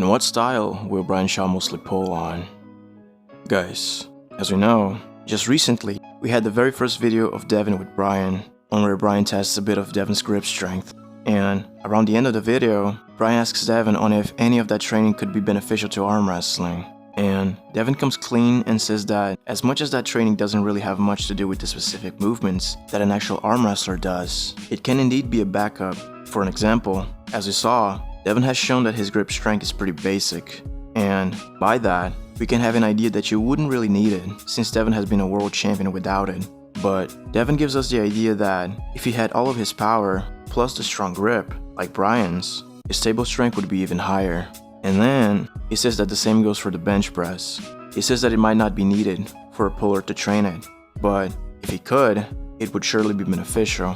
And what style will Brian Shaw mostly pull on? Guys, as we know, just recently, we had the very first video of Devon with Brian, on where Brian tests a bit of Devon's grip strength. And around the end of the video, Brian asks Devon on if any of that training could be beneficial to arm wrestling. And Devon comes clean and says that as much as that training doesn't really have much to do with the specific movements that an actual arm wrestler does, it can indeed be a backup. For an example, as we saw, Devon has shown that his grip strength is pretty basic. And by that, we can have an idea that you wouldn't really need it, since Devon has been a world champion without it. But Devon gives us the idea that if he had all of his power, plus the strong grip, like Brian's, his table strength would be even higher. And then, he says that the same goes for the bench press. He says that it might not be needed for a puller to train it, but if he could, it would surely be beneficial.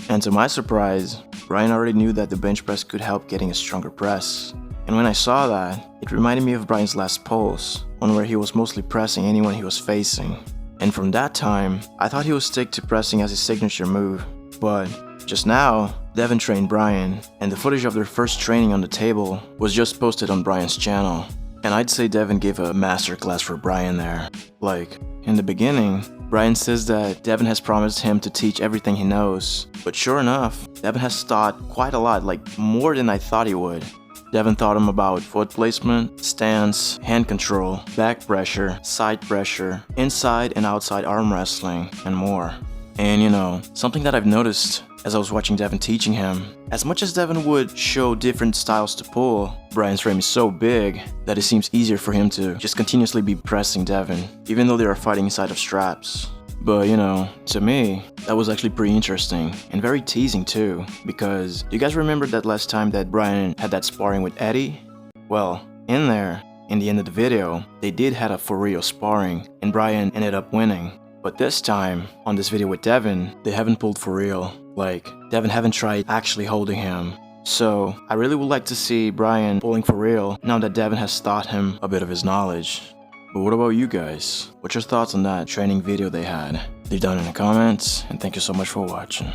And to my surprise, Brian already knew that the bench press could help getting a stronger press. And when I saw that, it reminded me of Brian's last pulls, on where he was mostly pressing anyone he was facing. And from that time, I thought he would stick to pressing as his signature move. But just now, Devon trained Brian, and the footage of their first training on the table was just posted on Brian's channel. And I'd say Devon gave a masterclass for Brian there. Like, in the beginning, Brian says that Devon has promised him to teach everything he knows. But sure enough, Devon has taught quite a lot, like more than I thought he would. Devon taught him about foot placement, stance, hand control, back pressure, side pressure, inside and outside arm wrestling, and more. And you know, something that I've noticed as I was watching Devon teaching him, as much as Devon would show different styles to pull, Brian's frame is so big that it seems easier for him to just continuously be pressing Devon, even though they are fighting inside of straps. But you know, to me, that was actually pretty interesting and very teasing too, because do you guys remember that last time that Brian had that sparring with Eddie? Well, in there, in the end of the video, they did have a for real sparring and Brian ended up winning. But this time, on this video with Devon, they haven't pulled for real. Like, Devon haven't tried actually holding him. So, I really would like to see Brian pulling for real now that Devon has taught him a bit of his knowledge. But what about you guys? What's your thoughts on that training video they had? Leave down in the comments, and thank you so much for watching.